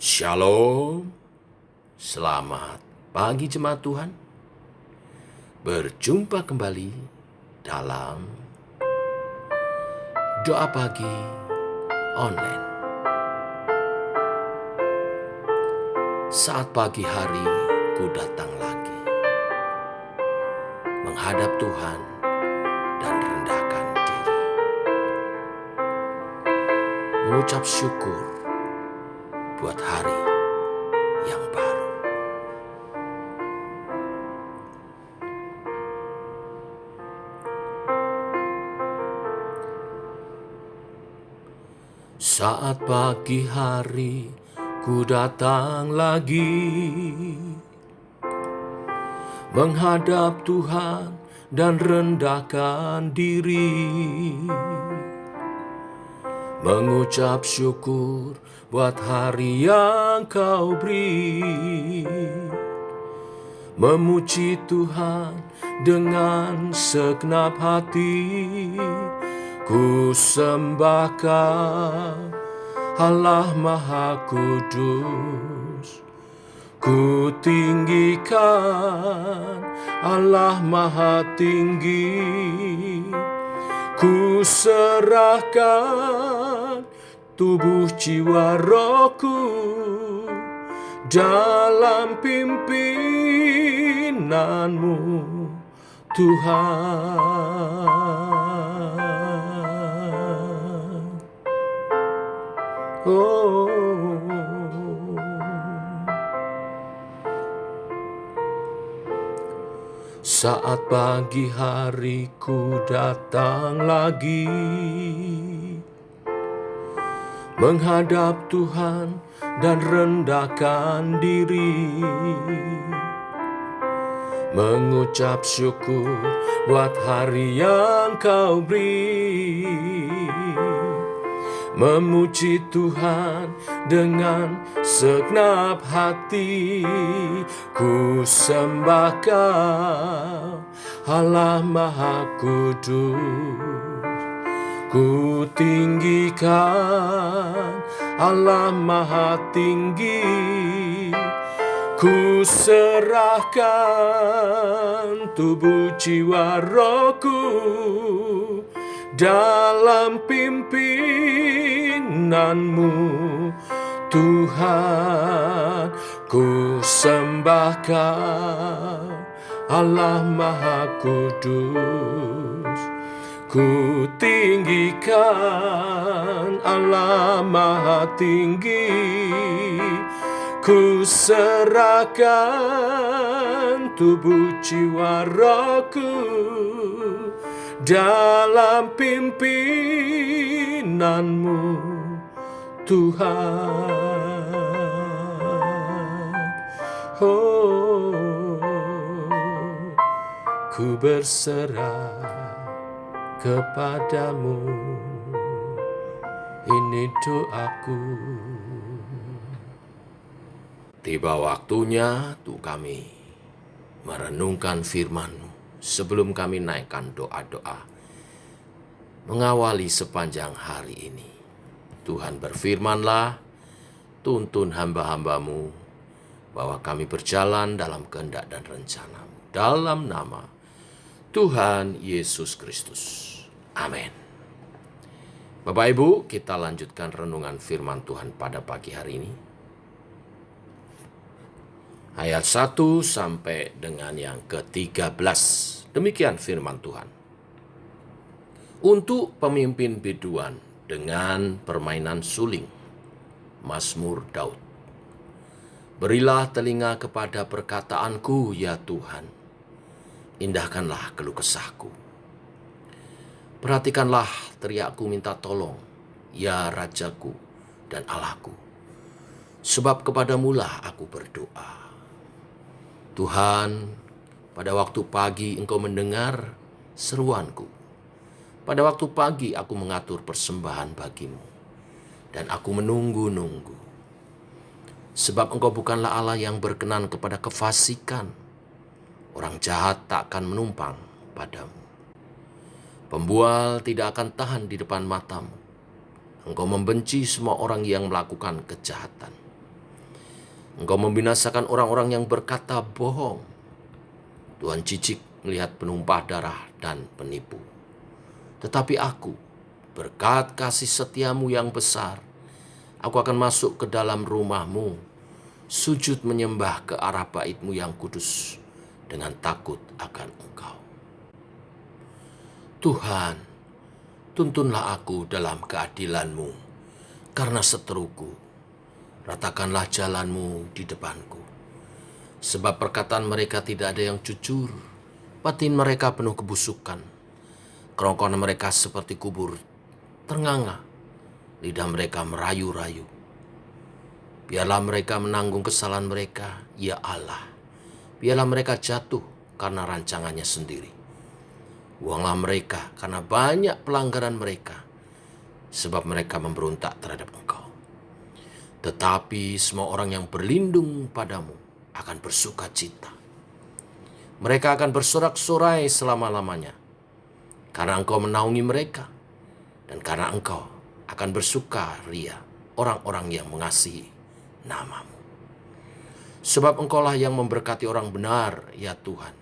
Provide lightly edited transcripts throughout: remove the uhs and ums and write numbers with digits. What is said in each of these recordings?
Shalom, selamat pagi jemaat Tuhan. Berjumpa kembali dalam doa pagi online. Saat pagi hari ku datang lagi, menghadap Tuhan dan rendahkan diri, mengucap syukur buat hari yang baru. Saat pagi hari ku datang lagi, menghadap Tuhan dan rendahkan diri, mengucap syukur buat hari yang Kau beri, memuji Tuhan dengan segenap hati. Ku sembahkan Allah Maha Kudus, ku tinggikan Allah Maha Tinggi, ku serahkan tubuh jiwa rohku dalam pimpinanmu Tuhan. Saat pagi hari ku datang lagi, menghadap Tuhan dan rendahkan diri, mengucap syukur buat hari yang Kau beri, memuji Tuhan dengan segenap hati. Ku sembahkan Allah Maha Kudus, ku tinggikan Allah Maha Tinggi, ku serahkan tubuh jiwa rohku dalam pimpinanmu Tuhan. Ku sembahkan Allah Maha Kudus, ku tinggikan Allah Maha Tinggi, ku serahkan tubuh jiwa rohku dalam pimpinanmu Tuhan. Ku berserah kepadamu, ini doaku. Tiba waktunya untuk kami merenungkan firman-Mu sebelum kami naikkan doa-doa mengawali sepanjang hari ini. Tuhan berfirman-Lah, tuntun hamba-hamba-Mu bahwa kami berjalan dalam kehendak dan rencana-Mu. Dalam nama Tuhan Yesus Kristus. Amin. Bapak Ibu, kita lanjutkan renungan firman Tuhan pada pagi hari ini. Ayat 1 sampai dengan yang ke-13. Demikian firman Tuhan. Untuk pemimpin biduan dengan permainan suling, Mazmur Daud. Berilah telinga kepada perkataanku, ya Tuhan. Indahkanlah keluh kesahku. Perhatikanlah teriakku minta tolong, ya Rajaku dan Allahku. Sebab kepadamu-lah aku berdoa. Tuhan, pada waktu pagi Engkau mendengar seruanku. Pada waktu pagi aku mengatur persembahan bagimu, dan aku menunggu-nunggu. Sebab Engkau bukanlah Allah yang berkenan kepada kefasikan. Orang jahat tak akan menumpang padamu. Pembual tidak akan tahan di depan matamu. Engkau membenci semua orang yang melakukan kejahatan. Engkau membinasakan orang-orang yang berkata bohong. Tuhan jijik melihat penumpah darah dan penipu. Tetapi aku, berkat kasih setiamu yang besar, aku akan masuk ke dalam rumahmu, sujud menyembah ke arah bait-Mu yang kudus dengan takut akan Engkau. Tuhan, tuntunlah aku dalam keadilan-Mu karena seteruku. Ratakanlah jalan-Mu di depanku. Sebab perkataan mereka tidak ada yang jujur, batin mereka penuh kebusukan. Kerongkongan mereka seperti kubur ternganga, lidah mereka merayu-rayu. Biarlah mereka menanggung kesalahan mereka, ya Allah. Biarlah mereka jatuh karena rancangannya sendiri. Buanglah mereka karena banyak pelanggaran mereka, sebab mereka memberontak terhadap Engkau. Tetapi semua orang yang berlindung padamu akan bersuka cita. Mereka akan bersorak-sorai selama-lamanya, karena Engkau menaungi mereka, dan karena Engkau akan bersuka ria orang-orang yang mengasihi nama-Mu. Sebab Engkaulah yang memberkati orang benar, ya Tuhan.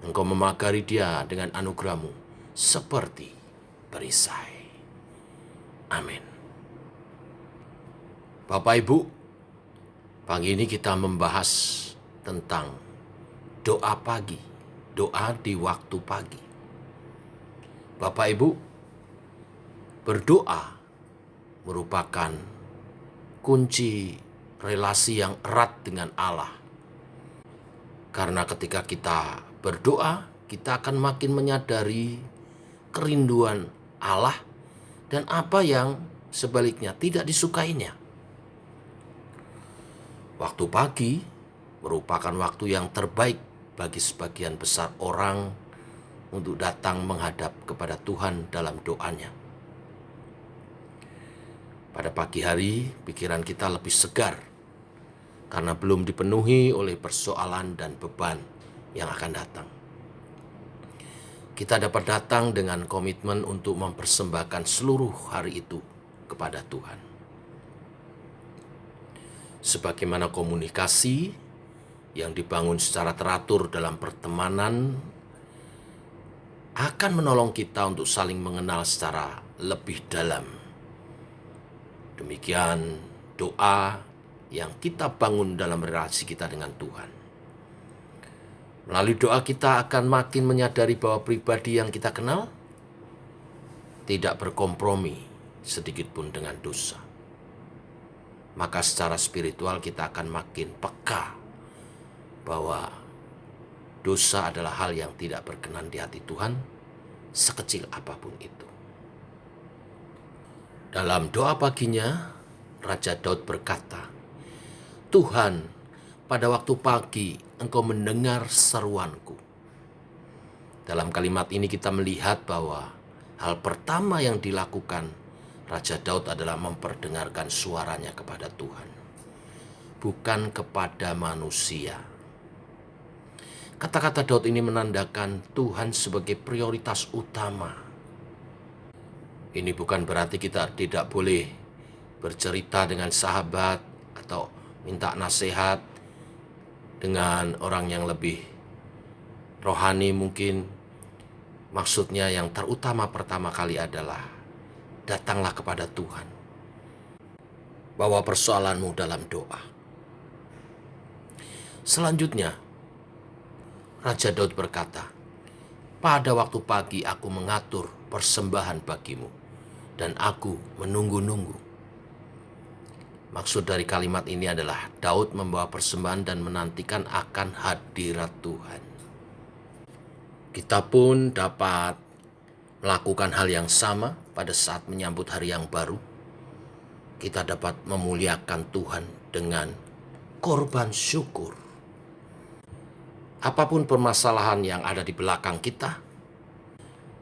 Engkau memagari dia dengan anugerah-Mu seperti perisai. Amin. Bapak Ibu, pagi ini kita membahas tentang doa pagi, doa di waktu pagi. Bapak Ibu, berdoa merupakan kunci relasi yang erat dengan Allah. Karena ketika kita berdoa, kita akan makin menyadari kerinduan Allah dan apa yang sebaliknya tidak disukainya. Waktu pagi merupakan waktu yang terbaik bagi sebagian besar orang untuk datang menghadap kepada Tuhan dalam doanya. Pada pagi hari, pikiran kita lebih segar karena belum dipenuhi oleh persoalan dan beban yang akan datang. Kita dapat datang dengan komitmen untuk mempersembahkan seluruh hari itu kepada Tuhan. Sebagaimana komunikasi yang dibangun secara teratur dalam pertemanan akan menolong kita untuk saling mengenal secara lebih dalam. Demikian doa yang kita bangun dalam relasi kita dengan Tuhan. Melalui doa kita akan makin menyadari bahwa pribadi yang kita kenal tidak berkompromi sedikit pun dengan dosa. Maka secara spiritual kita akan makin peka bahwa dosa adalah hal yang tidak berkenan di hati Tuhan, sekecil apapun itu. Dalam doa paginya, Raja Daud berkata, Tuhan, pada waktu pagi Engkau mendengar seruanku. Dalam kalimat ini kita melihat bahwa hal pertama yang dilakukan Raja Daud adalah memperdengarkan suaranya kepada Tuhan, bukan kepada manusia. Kata-kata Daud ini menandakan Tuhan sebagai prioritas utama. Ini bukan berarti kita tidak boleh bercerita dengan sahabat atau minta nasihat dengan orang yang lebih rohani mungkin. Maksudnya yang terutama pertama kali adalah datanglah kepada Tuhan. Bawa persoalanmu dalam doa. Selanjutnya, Raja Daud berkata, pada waktu pagi aku mengatur persembahan bagimu, dan aku menunggu-nunggu. Maksud dari kalimat ini adalah Daud membawa persembahan dan menantikan akan hadirat Tuhan. Kita pun dapat melakukan hal yang sama pada saat menyambut hari yang baru. Kita dapat memuliakan Tuhan dengan korban syukur. Apapun permasalahan yang ada di belakang kita,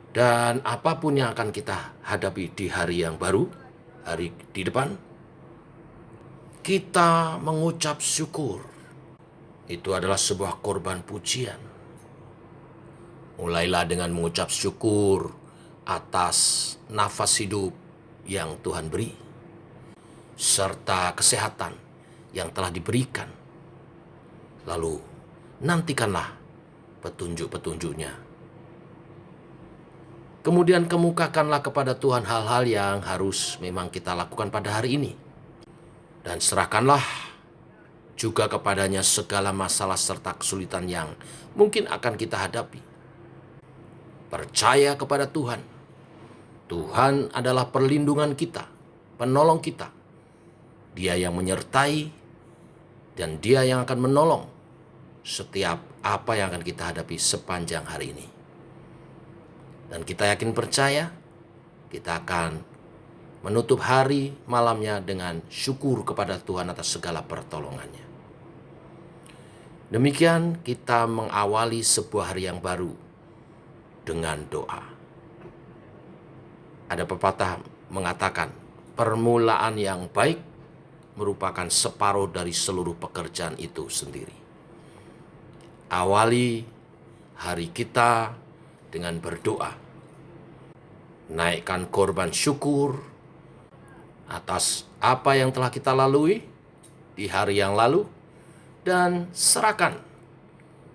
dan apapun yang akan kita hadapi di hari yang baru, hari di depan, kita mengucap syukur. Itu adalah sebuah korban pujian. Mulailah dengan mengucap syukur atas nafas hidup yang Tuhan beri, serta kesehatan yang telah diberikan Lalu nantikanlah petunjuk-petunjuknya. Kemudian kemukakanlah kepada Tuhan hal-hal yang harus memang kita lakukan pada hari ini. Dan serahkanlah juga kepadanya segala masalah serta kesulitan yang mungkin akan kita hadapi. Percaya kepada Tuhan. Tuhan adalah perlindungan kita, penolong kita. Dia yang menyertai dan Dia yang akan menolong setiap apa yang akan kita hadapi sepanjang hari ini. Dan kita yakin percaya, kita akan menutup hari malamnya dengan syukur kepada Tuhan atas segala pertolongannya. Demikian kita mengawali sebuah hari yang baru dengan doa. Ada pepatah mengatakan, permulaan yang baik merupakan separuh dari seluruh pekerjaan itu sendiri. Awali hari kita dengan berdoa. Naikkan korban syukur atas apa yang telah kita lalui di hari yang lalu, dan serahkan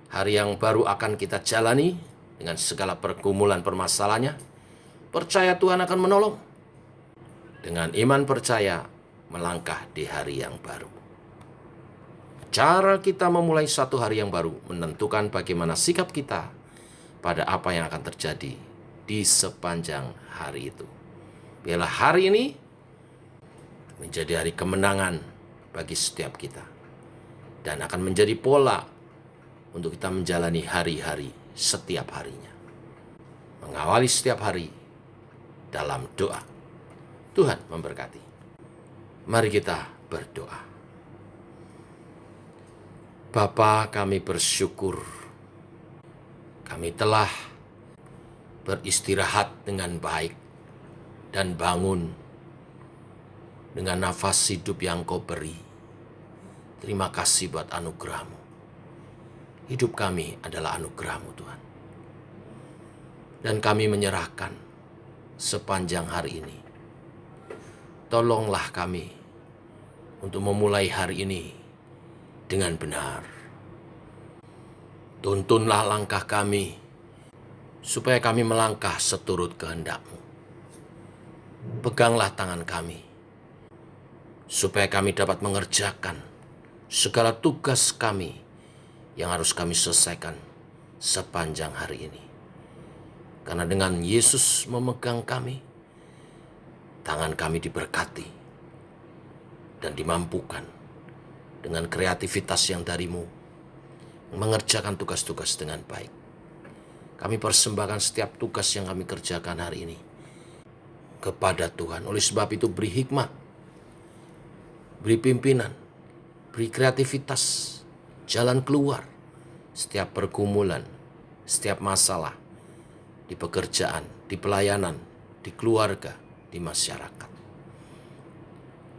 hari yang baru akan kita jalani dengan segala pergumulan permasalahannya. Percaya Tuhan akan menolong. Dengan iman percaya melangkah di hari yang baru. Cara kita memulai satu hari yang baru menentukan bagaimana sikap kita pada apa yang akan terjadi di sepanjang hari itu. Biarlah hari ini menjadi hari kemenangan bagi setiap kita. Dan akan menjadi pola untuk kita menjalani hari-hari setiap harinya. Mengawali setiap hari dalam doa. Tuhan memberkati. Mari kita berdoa. Bapa, kami bersyukur. Kami telah beristirahat dengan baik dan bangun dengan nafas hidup yang Kau beri. Terima kasih buat anugerah-Mu. Hidup kami adalah anugerah-Mu, Tuhan. Dan kami menyerahkan sepanjang hari ini. Tolonglah kami untuk memulai hari ini dengan benar. Tuntunlah langkah kami, supaya kami melangkah seturut kehendak-Mu. Peganglah tangan kami, supaya kami dapat mengerjakan segala tugas kami yang harus kami selesaikan sepanjang hari ini. Karena dengan Yesus memegang kami, tangan kami diberkati dan dimampukan dengan kreativitas yang dari-Mu, mengerjakan tugas-tugas dengan baik. Kami persembahkan setiap tugas yang kami kerjakan hari ini kepada Tuhan. Oleh sebab itu beri hikmat, beri pimpinan, beri kreativitas, jalan keluar setiap pergumulan, setiap masalah di pekerjaan, di pelayanan, di keluarga, di masyarakat.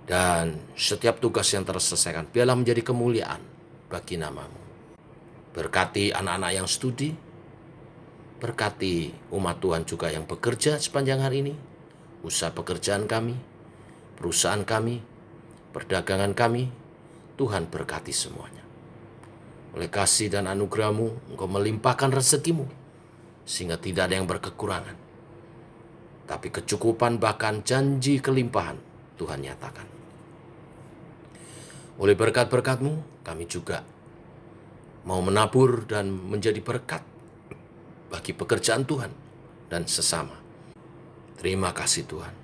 Dan setiap tugas yang terselesaikan, biarlah menjadi kemuliaan bagi nama-Mu. Berkati anak-anak yang studi, berkati umat Tuhan juga yang bekerja sepanjang hari ini, usaha pekerjaan kami, perusahaan kami, perdagangan kami. Tuhan berkati semuanya. Oleh kasih dan anugerah-Mu, Engkau melimpahkan rezeki-Mu, sehingga tidak ada yang berkekurangan. Tapi kecukupan bahkan janji kelimpahan Tuhan nyatakan. Oleh berkat-berkat-Mu, kami juga mau menabur dan menjadi berkat bagi pekerjaan Tuhan dan sesama. Terima kasih Tuhan.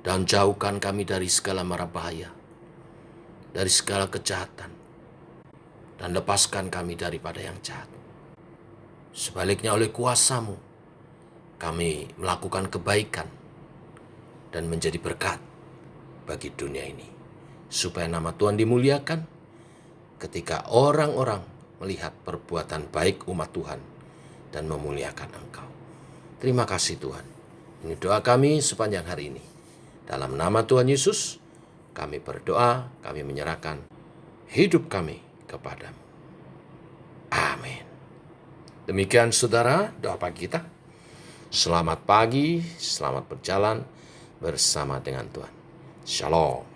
Dan jauhkan kami dari segala mara bahaya, dari segala kejahatan, dan lepaskan kami daripada yang jahat. Sebaliknya oleh kuasa-Mu, kami melakukan kebaikan dan menjadi berkat bagi dunia ini. Supaya nama Tuhan dimuliakan ketika orang-orang melihat perbuatan baik umat Tuhan dan memuliakan Engkau. Terima kasih Tuhan. Ini doa kami sepanjang hari ini. Dalam nama Tuhan Yesus, kami berdoa, kami menyerahkan hidup kami kepadamu. Amin. Demikian saudara, doa pagi kita. Selamat pagi, selamat berjalan bersama dengan Tuhan. Shalom.